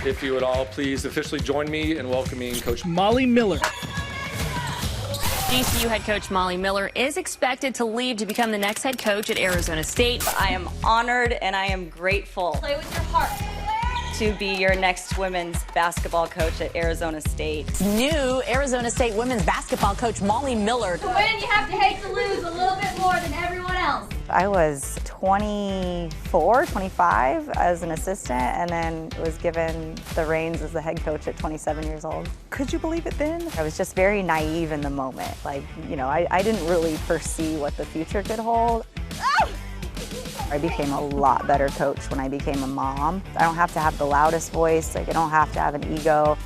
If you would all please officially join me in welcoming Coach Molly Miller. GCU head coach Molly Miller is expected to leave to become the next head coach at Arizona State. I am honored and I am grateful. Play with your heart. To be your next women's basketball coach at Arizona State. New Arizona State women's basketball coach Molly Miller. To win, you have to hate to lose a little bit more than everyone else. I was 24, 25 as an assistant, and then was given the reins as the head coach at 27 years old. Could you believe it then? I was just very naive in the moment. Like, you know, I didn't really foresee what the future could hold. I became a lot better coach when I became a mom. I don't have to have the loudest voice, like I don't have to have an ego.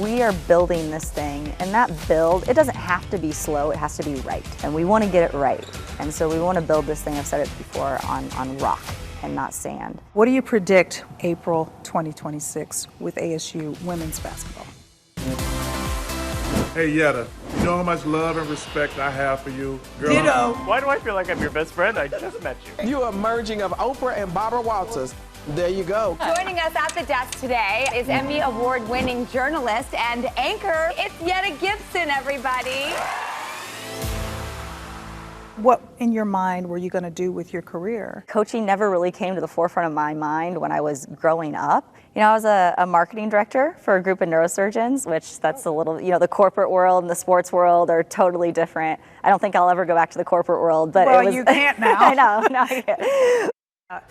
We are building this thing, and that build, it doesn't have to be slow, it has to be right. And we want to get it right. And so we want to build this thing, I've said it before, on rock and not sand. What do you predict April 2026 with ASU women's basketball? Hey Yetta, you know how much love and respect I have for you? Girl, Ditto. Why do I feel like I'm your best friend? I just met you. You are merging of Oprah and Barbara Walters. There you go. Joining us at the desk today is Emmy Award-winning journalist and anchor. It's Yetta Gibson, everybody. What in your mind were you going to do with your career? Coaching never really came to the forefront of my mind when I was growing up. You know, I was a marketing director for a group of neurosurgeons, which that's a little, you know, the corporate world and the sports world are totally different. I don't think I'll ever go back to the corporate world, but well, it was, you can't now. I know, no, I can't.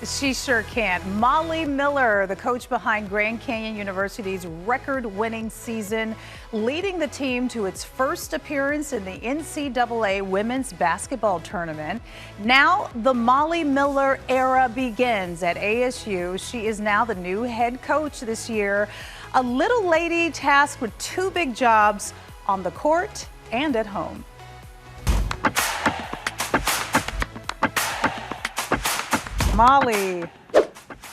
She sure can. Molly Miller, the coach behind Grand Canyon University's record-winning season, leading the team to its first appearance in the NCAA women's basketball tournament. Now the Molly Miller era begins at ASU. She is now the new head coach this year. A little lady tasked with two big jobs on the court and at home. Molly,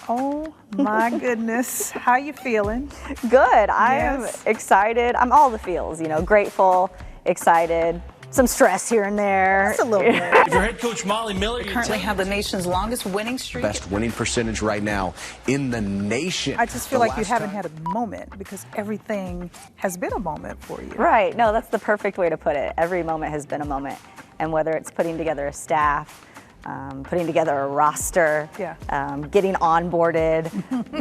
oh my goodness, how you feeling? Good, I am excited. I'm all the feels, you know, grateful, excited, some stress here and there. Just a little bit. If you're head coach Molly Miller, you Currently have the nation's longest winning streak. Best winning percentage right now in the nation. I just feel like you haven't had a moment because everything has been a moment for you. Right, no, that's the perfect way to put it. Every moment has been a moment. And whether it's putting together a staff, putting together a roster, getting onboarded,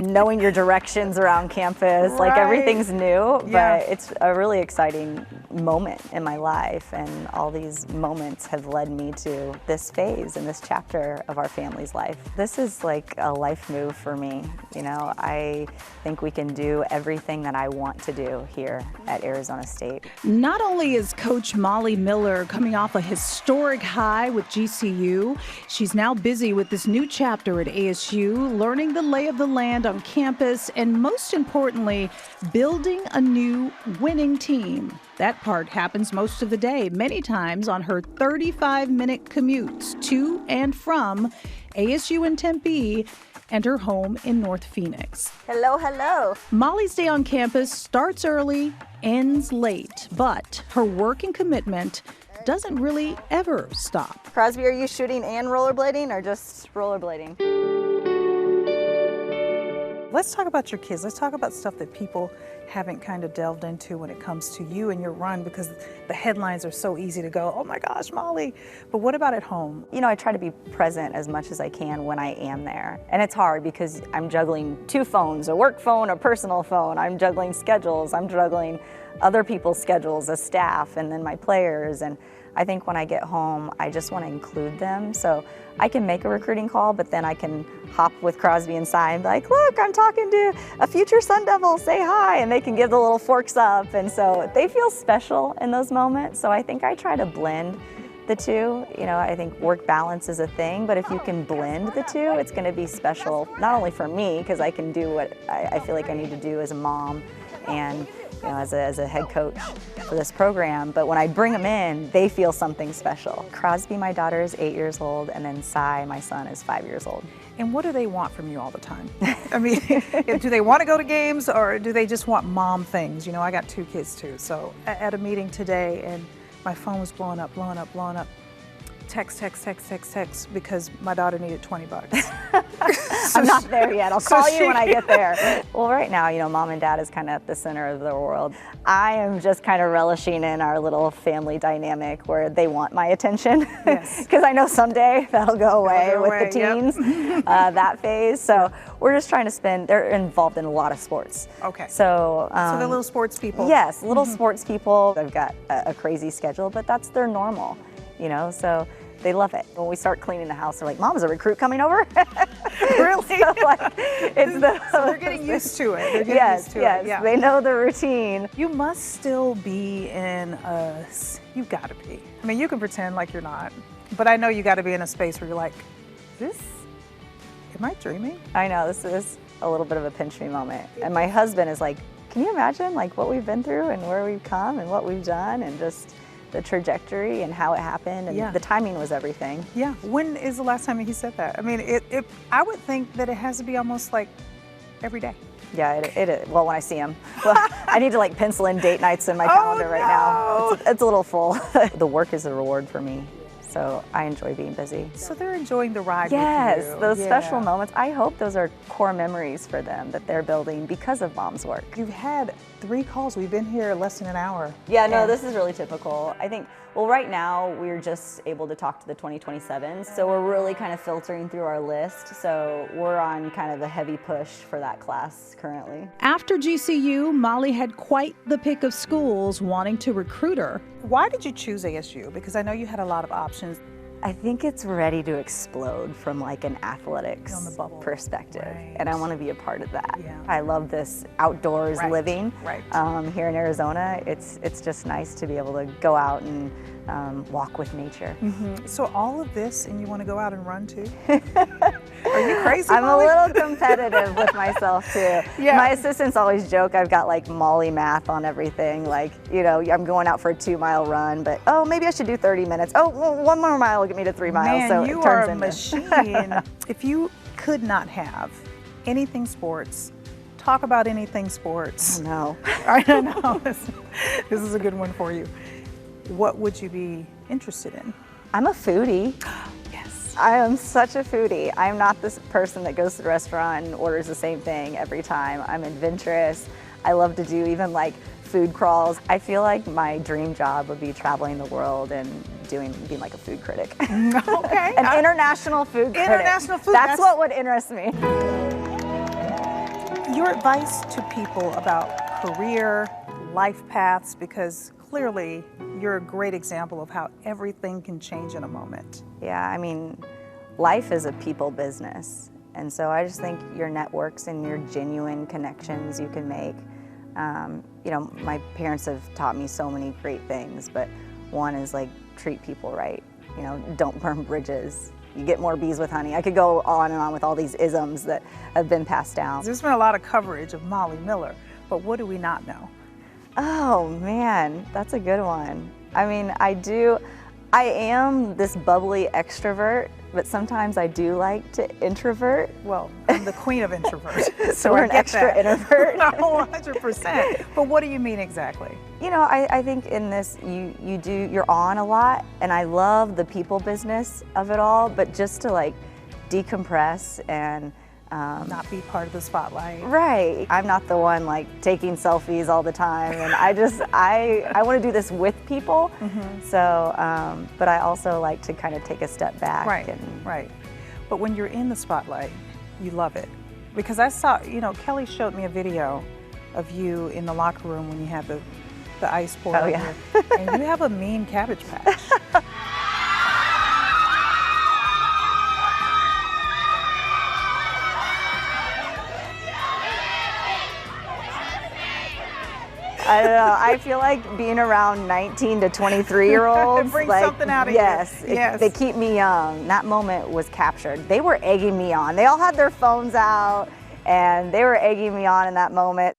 knowing your directions around campus, like everything's new, but it's a really exciting moment in my life, and all these moments have led me to this phase and this chapter of our family's life. This is like a life move for me. You know, I think we can do everything that I want to do here at Arizona State. Not only is Coach Molly Miller coming off a historic high with GCU, she's now busy with this new chapter at ASU, learning the lay of the land on campus, and most importantly, building a new winning team. That part happens most of the day, many times on her 35-minute commutes to and from ASU in Tempe and her home in North Phoenix. Hello, hello. Molly's day on campus starts early, ends late, but her work and commitment doesn't really ever stop. Crosby, are you shooting and rollerblading or just rollerblading? Let's talk about your kids. Let's talk about stuff that people haven't kind of delved into when it comes to you and your run, because the headlines are so easy to go, oh my gosh, Molly. But what about at home? You know, I try to be present as much as I can when I am there. And it's hard because I'm juggling two phones, a work phone, a personal phone. I'm juggling schedules. I'm juggling other people's schedules as staff and then my players. And I think when I get home, I just want to include them. So I can make a recruiting call, but then I can hop with Crosby and Simone and be like, look, I'm talking to a future Sun Devil, say hi. And they can give the little forks up. And so they feel special in those moments. So I think I try to blend the two. You know, I think work balance is a thing, but if you can blend the two, it's going to be special, not only for me, because I can do what I feel like I need to do as a mom and you know, as a head coach for this program, but when I bring them in, they feel something special. Crosby, my daughter, is 8 years old, and then Cy, my son, is 5 years old. And what do they want from you all the time? I mean, do they want to go to games, or do they just want mom things? You know, I got two kids too, so at a meeting today, and my phone was blowing up. text because my daughter needed 20 bucks. I'm not there yet. I'll call you when I get there. Well, right now, mom and dad is kind of at the center of the world. I am just kind of relishing in our little family dynamic where they want my attention. Yes. Because I know someday that'll go away with the teens, that phase. So we're just trying to they're involved in a lot of sports. Okay. So they're little sports people. Yes, little sports people. They've got a crazy schedule, but that's their normal, so they love it. When we start cleaning the house, they're like, Mom's a recruit coming over? Really? So, so they're getting used to it. Yes. Yeah. They know the routine. You must still be in you've got to be. I mean, you can pretend like you're not, but I know you got to be in a space where you're like, am I dreaming? I know, this is a little bit of a pinch me moment. And my husband is like, can you imagine what we've been through and where we've come and what we've done and just the trajectory and how it happened, and the timing was everything. Yeah. When is the last time he said that? I mean, I would think that it has to be almost like every day. Yeah, it is. Well, when I see him. Well, I need to pencil in date nights in my calendar right now. It's a little full. The work is a reward for me. So I enjoy being busy. So they're enjoying the ride with you. Yes, those special moments. I hope those are core memories for them that they're building because of Mom's work. You've had 3 calls. We've been here less than an hour. Yeah, no, this is really typical. I think, right now we're just able to talk to the 2027s. So we're really kind of filtering through our list. So we're on kind of a heavy push for that class currently. After GCU, Molly had quite the pick of schools wanting to recruit her. Why did you choose ASU? Because I know you had a lot of options. I think it's ready to explode from an athletics perspective, and I want to be a part of that. Yeah. I love this outdoors living. Right. Here in Arizona, it's just nice to be able to go out and walk with nature. Mm-hmm. So all of this, and you want to go out and run too? Are you crazy, I'm Molly? a little competitive with myself too. Yeah. My assistants always joke I've got Molly math on everything. I'm going out for a 2-mile run, but maybe I should do 30 minutes. Oh, well, 1 more mile will get me to 3 miles. Man, so you it are turns a machine. If you could not have anything sports, talk about anything sports. Oh, no. I don't know. This is a good one for you. What would you be interested in? I'm a foodie. Yes. I am such a foodie. I'm not this person that goes to the restaurant and orders the same thing every time. I'm adventurous. I love to do even food crawls. I feel like my dream job would be traveling the world and being a food critic. Okay. An international food critic. International food. That's what would interest me. Your advice to people about career, life paths, because clearly you're a great example of how everything can change in a moment. Yeah, I mean, life is a people business. And so I just think your networks and your genuine connections you can make. My parents have taught me so many great things, but one is treat people right. Don't burn bridges. You get more bees with honey. I could go on and on with all these isms that have been passed down. There's been a lot of coverage of Molly Miller, but what do we not know? Oh man, that's a good one. I mean, I am this bubbly extrovert, but sometimes I do like to introvert. Well, I'm the queen of introverts. So we're an extra introvert. No, 100%. But what do you mean exactly? I think in this, you're on a lot, and I love the people business of it all, but just to decompress and not be part of the spotlight. Right. I'm not the one taking selfies all the time, and I want to do this with people. Mm-hmm. So, but I also like to kind of take a step back. Right. But when you're in the spotlight, you love it. Because I saw, Kelly showed me a video of you in the locker room when you had the ice poured on you, and you have a mean Cabbage Patch. I don't know. I feel like being around 19 to 23-year-olds. Bring something out of yes, you. Yes. They keep me young. That moment was captured. They were egging me on. They all had their phones out, and they were egging me on in that moment.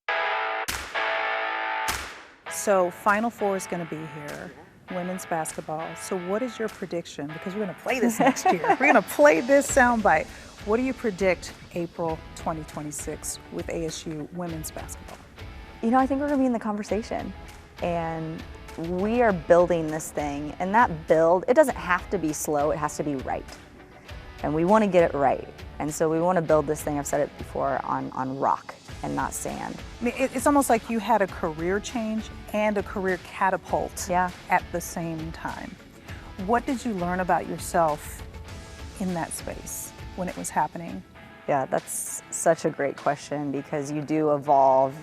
So Final Four is going to be here, women's basketball. So what is your prediction? Because we're going to play this next year. We're going to play this soundbite. What do you predict April 2026 with ASU women's basketball? I think we're going to be in the conversation. And we are building this thing, and that build, it doesn't have to be slow, it has to be right. And we want to get it right. And so we want to build this thing, I've said it before, on rock and not sand. I mean, it's almost like you had a career change and a career catapult at the same time. What did you learn about yourself in that space when it was happening? Yeah, that's such a great question, because you do evolve,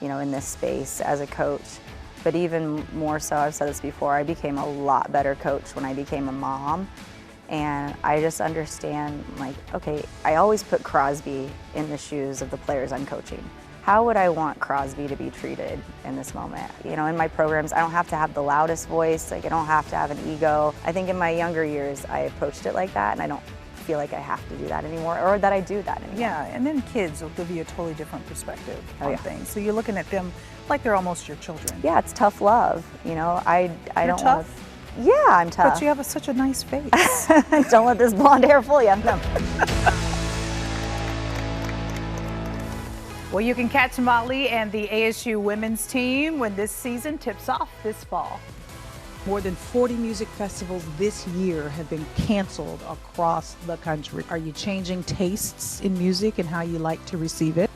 you know, in this space as a coach. But even more so, I've said this before, I became a lot better coach when I became a mom. And I just understand, like, okay, I always put Crosby in the shoes of the players I'm coaching. How would I want Crosby to be treated in this moment? You know, in my programs, I don't have to have the loudest voice, like I don't have to have an ego. I think in my younger years, I approached it like that, and I don't feel like I have to do that anymore, or that I do that anymore. Yeah, and then kids will give you a totally different perspective on things. So you're looking at them like they're almost your children. Yeah, it's tough love. You know, I don't tough? Yeah, I'm tough. But you have such a nice face. Don't let this blonde hair fool you. No. Well, you can catch Molly and the ASU women's team when this season tips off this fall. More than 40 music festivals this year have been canceled across the country. Are you changing tastes in music and how you like to receive it?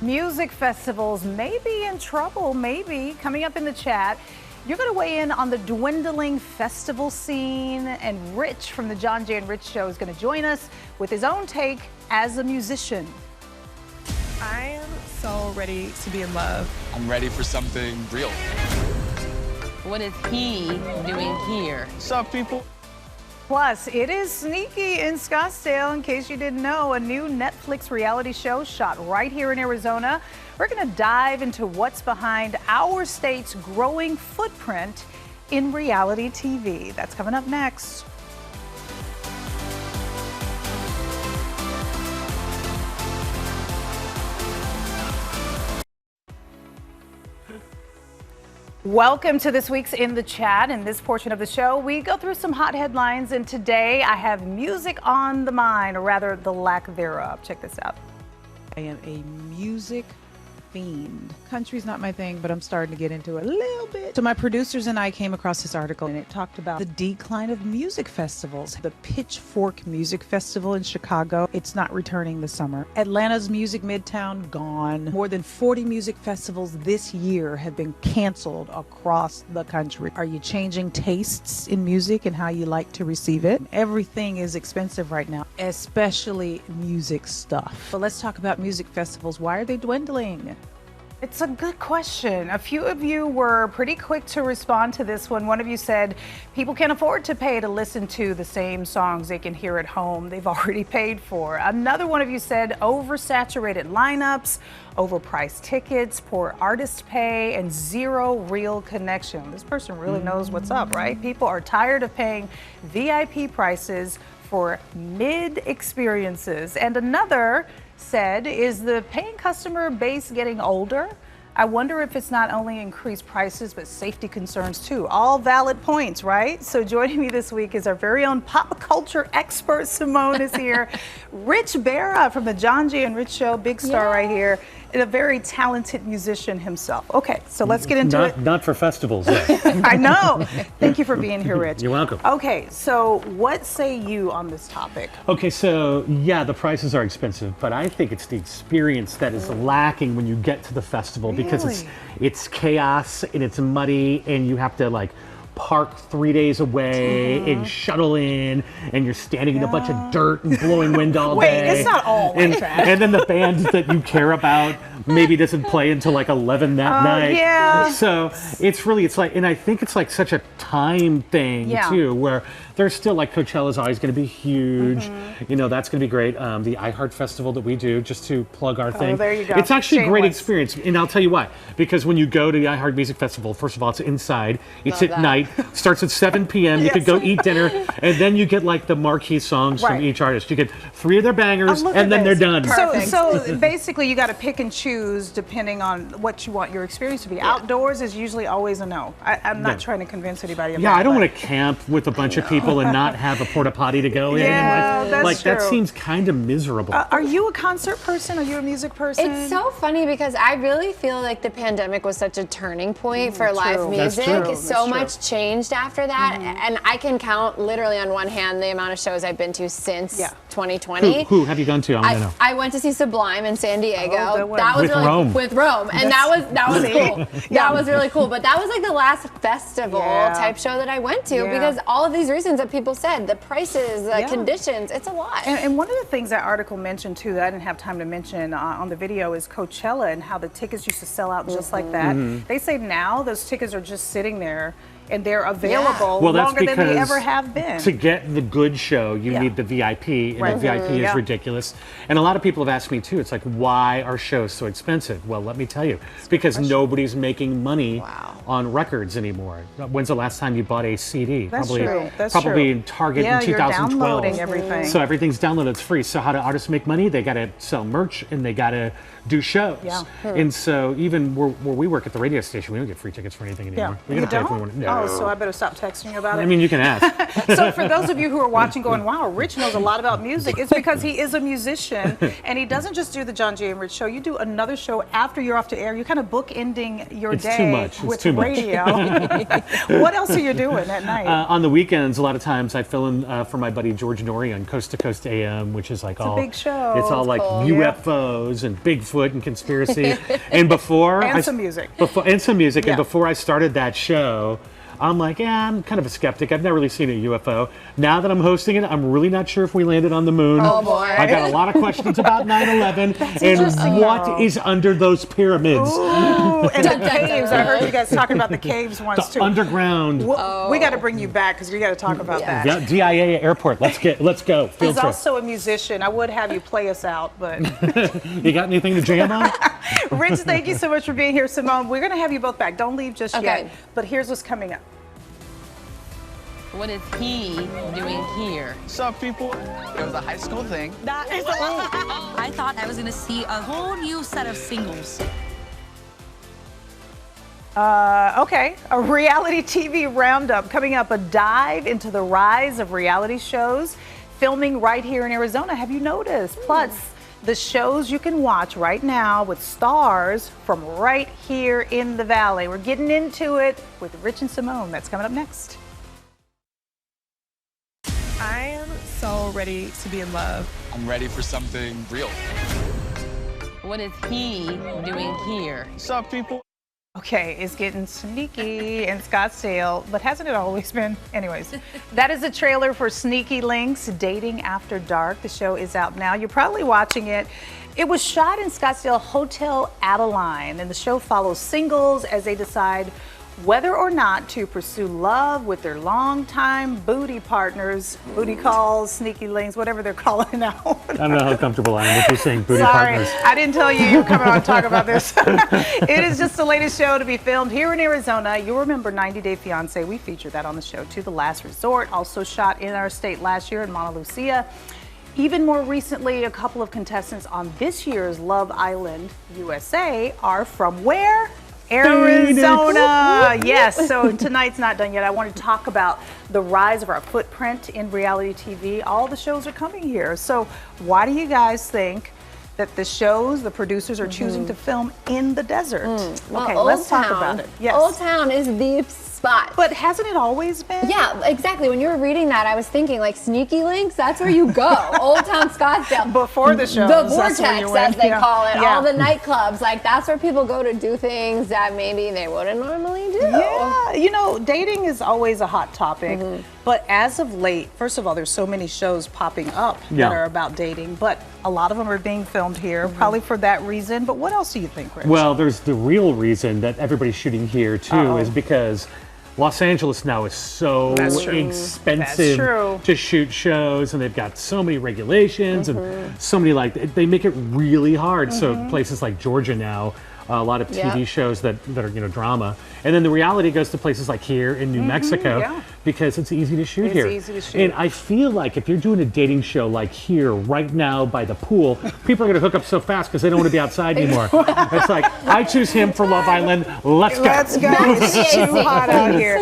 Music festivals may be in trouble, maybe. Coming up in the chat, you're going to weigh in on the dwindling festival scene, and Rich from the John Jay and Rich Show is going to join us with his own take as a musician. I am so ready to be in love. I'm ready for something real. What is he doing here? What's up, people? Plus, it is sneaky in Scottsdale. In case you didn't know, a new Netflix reality show shot right here in Arizona. We're going to dive into what's behind our state's growing footprint in reality TV. That's coming up next. Welcome to this week's In the Chat. In this portion of the show, we go through some hot headlines, and today I have music on the mind, or rather the lack thereof. Check this out. I am a music fiend. Country's not my thing, but I'm starting to get into it a little bit. So my producers and I came across this article, and it talked about the decline of music festivals. The Pitchfork Music Festival in Chicago, it's not returning this summer. Atlanta's Music Midtown, gone. More than 40 music festivals this year have been canceled across the country. Are you changing tastes in music and how you like to receive it? Everything is expensive right now, especially music stuff. But let's talk about music festivals. Why are they dwindling? It's a good question. A few of you were pretty quick to respond to this one. One of you said people can't afford to pay to listen to the same songs they can hear at home. They've already paid for. Another one of you said oversaturated lineups, overpriced tickets, poor artist pay, and zero real connection. This person really knows what's up, right? People are tired of paying VIP prices for mid-experiences. And another said, is the paying customer base getting older? I wonder if it's not only increased prices, but safety concerns too. All valid points, right? So joining me this week is our very own pop culture expert, Simone is here. Rich Berra from the John Jay and Rich Show, big star right here, and a very talented musician himself. Okay, so let's get into it. Not for festivals, yes. I know. Thank you for being here, Rich. You're welcome. Okay, so what say you on this topic? Okay, so yeah, the prices are expensive, but I think it's the experience that is lacking when you get to the festival, because it's chaos and it's muddy and you have to like park 3 days away and shuttle in, and you're standing in a bunch of dirt and blowing wind all day. Wait, it's not all like that. And then the band that you care about maybe doesn't play until like 11 that night. Yeah. So it's like, and I think it's like such a time thing too, where there's still like Coachella's always going to be huge. You know, that's going to be great. The iHeart festival that we do, just to plug our thing. There you go. It's actually a great experience. And I'll tell you why. Because when you go to the iHeart Music Festival, first of all, it's inside. It's at night. Starts at 7 p.m. You could go eat dinner. And then you get like the marquee songs from each artist. You get 3 of their bangers and then they're done. So basically you got to pick and choose choose depending on what you want your experience to be. Outdoors is usually always a no. I'm not trying to convince anybody of that. Yeah, I don't want to camp with a bunch of people and not have a porta potty to go in. Yeah, that's true. That seems kind of miserable. Are you a concert person? Are you a music person? It's so funny because I really feel like the pandemic was such a turning point for live music. So much changed after that, and I can count literally on one hand the amount of shows I've been to since 2020. Who have you gone to? I went to see Sublime in San Diego. That was with really Rome. With Rome, and that was cool. That was really cool. But that was like the last festival type show that I went to because all of these reasons that people said, the prices, the conditions, it's a lot. And one of the things that article mentioned too that I didn't have time to mention on the video is Coachella and how the tickets used to sell out just like that. They say now those tickets are just sitting there and they're available longer than they ever have been. To get the good show, you need the VIP, and the VIP is ridiculous. And a lot of people have asked me too, it's like, why are shows so expensive? Well, let me tell you, it's because nobody's making money on records anymore. When's the last time you bought a CD? That's probably true. That's probably true. in Target in 2012. You're downloading everything. So everything's downloaded, it's free. So how do artists make money? They gotta sell merch and they gotta do shows. And so even where we work at the radio station, we don't get free tickets for anything anymore. We You gotta pay if we don't? want to. Oh, so I better stop texting you about it? I mean, you can ask. So for those of you who are watching going, wow, Rich knows a lot about music, it's because he is a musician and he doesn't just do the John J. and Rich show. You do another show after you're off to air. You're kind of bookending your day with radio. What else are you doing at night? On the weekends, a lot of times I fill in for my buddy George Norrie on Coast to Coast AM, which is like a big show. It's all like UFOs and Bigfoot and conspiracy. And before some music. And before I started that show, I'm like, I'm kind of a skeptic. I've never really seen a UFO. Now that I'm hosting it, I'm really not sure if we landed on the moon. Oh boy. I got a lot of questions about 9/11 and what is under those pyramids. Ooh, and the caves. I heard you guys talking about the caves once too. Underground. We got to bring you back because we got to talk about that. Yeah, DIA Airport. Let's go. Field He's trip. also a musician. I would have you play us out, but you got anything to jam on? Rich, thank you so much for being here. Simone, we're going to have you both back. Don't leave just yet. But here's what's coming up. What is he doing here? What's up, people? It was a high school thing. That is I thought I was going to see a whole new set of singles. Okay, a reality TV roundup coming up, a dive into the rise of reality shows, filming right here in Arizona. Have you noticed? Plus, the shows you can watch right now with stars from right here in the Valley. We're getting into it with Rich and Simone. That's coming up next. I am so ready to be in love. I'm ready for something real. What is he doing here? What's up, people? Okay, it's getting sneaky in Scottsdale, but hasn't it always been? Anyways, that is a trailer for Sneaky Links, Dating After Dark. The show is out now. You're probably watching it. It was shot in Scottsdale Hotel Adeline, and the show follows singles as they decide whether or not to pursue love with their longtime booty partners, booty calls, sneaky links, whatever they're calling it now. I don't know how comfortable I am with you saying booty partners. I didn't tell you were coming on to talk about this. It is just the latest show to be filmed here in Arizona. You'll remember 90 Day Fiancé. We featured that on the show too. The Last Resort, also shot in our state last year in Monte Lucia. Even more recently, a couple of contestants on this year's Love Island USA are from where? Arizona. Yes, so tonight's not done yet. I want to talk about the rise of our footprint in reality TV. All the shows are coming here. So why do you guys think that the shows, the producers are choosing to film in the desert? Well, okay, Old let's talk Town. about it. Yes. Old Town is the spot. But hasn't it always been? Yeah, exactly. When you were reading that, I was thinking like Sneaky Links, that's where you go. Old Town Scottsdale. Before the show. The Vortex, as they call it. Yeah. All the nightclubs. Like that's where people go to do things that maybe they wouldn't normally do. Yeah, you know, dating is always a hot topic. But as of late, first of all, there's so many shows popping up that are about dating, but a lot of them are being filmed here, probably for that reason. But what else do you think, Rich? Well, there's the real reason that everybody's shooting here too is because Los Angeles now is so expensive to shoot shows, and they've got so many regulations and so many, like, they make it really hard. So places like Georgia now a lot of TV shows that are, you know, drama. And then the reality goes to places like here in New Mexico because it's easy to shoot here. It's easy to shoot. And I feel like if you're doing a dating show like here right now by the pool, people are going to hook up so fast because they don't want to be outside anymore. It's like, I choose him for Love Island. Let's go. Let's go. It's too hot out here.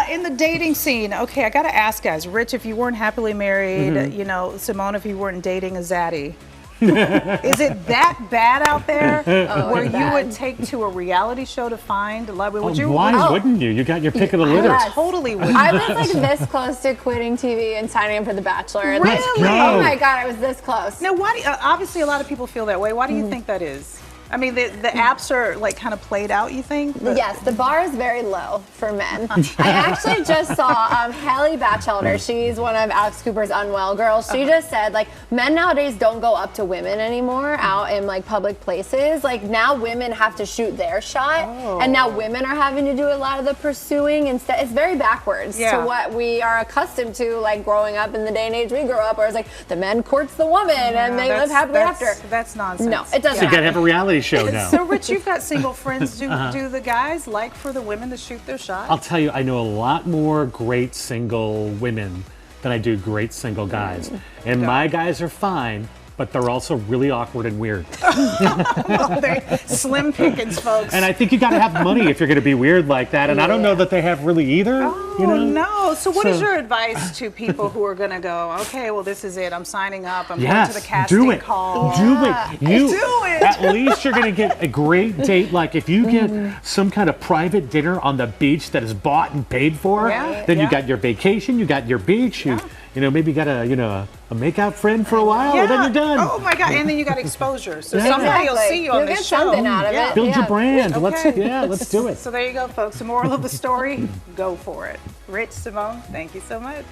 In the dating scene, okay, I got to ask guys, Rich, if you weren't happily married, you know, Simone, if you weren't dating a zaddy, is it that bad out there where you would take to a reality show to find love? Would you? Why wouldn't you? You got your pick of the litter. I totally would. I was like this close to quitting TV and signing up for The Bachelor. Really? Let's go. Oh my God, I was this close. Now, why? Obviously, a lot of people feel that way. Why do you think that is? I mean, the apps are like kind of played out, you think? Yes, the bar is very low for men. I actually just saw Hallie Batchelder. She's one of Alex Cooper's Unwell girls. She just said, like, men nowadays don't go up to women anymore out in like public places. Like now women have to shoot their shot, and now women are having to do a lot of the pursuing instead. It's very backwards to what we are accustomed to, like growing up in the day and age we grew up, where it's like the men courts the woman and they live happily after. That's nonsense. No, it doesn't. So you got to have a reality show now. So, Rich, you've got single friends. Do the guys like for the women to shoot their shot? I'll tell you, I know a lot more great single women than I do great single guys. And my guys are fine, but they're also really awkward and weird. Well, they're slim pickings, folks. And I think you got to have money if you're going to be weird like that. And I don't know that they have really either. Oh, you know? no. So what is your advice to people who are going to go, okay, well, this is it. I'm signing up. I'm going to the casting call. Do it. Do it. At least you're going to get a great date. Like if you get some kind of private dinner on the beach that is bought and paid for, then you got your vacation, you got your beach, you know, maybe you got a makeout friend for a while, and then you're done. Oh my God! And then you got exposure, so somebody will see you on this show. Something out of it. Build your brand. Okay. Let's do it. So there you go, folks. The moral of the story: go for it. Rich, Simone, thank you so much.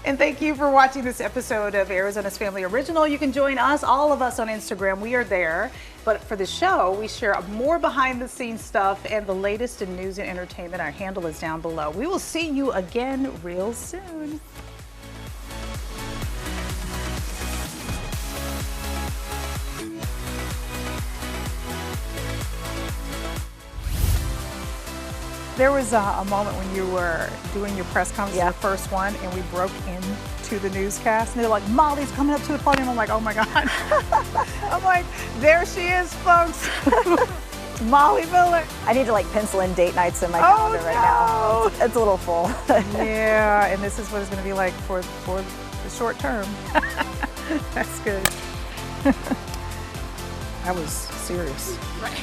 And thank you for watching this episode of Arizona's Family Original. You can join us, all of us, on Instagram. We are there. But for the show, we share more behind-the-scenes stuff and the latest in news and entertainment. Our handle is down below. We will see you again real soon. There was a moment when you were doing your press conference, the first one, and we broke into the newscast, and they're like, Molly's coming up to the podium. I'm like, oh my God. I'm like, there she is, folks. Molly Miller. I need to like pencil in date nights in my calendar right now. It's a little full. Yeah, and this is what it's going to be like for the short term. That's good. That was serious. Right.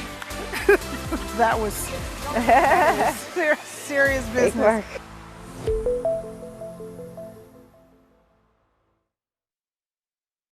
That was serious business.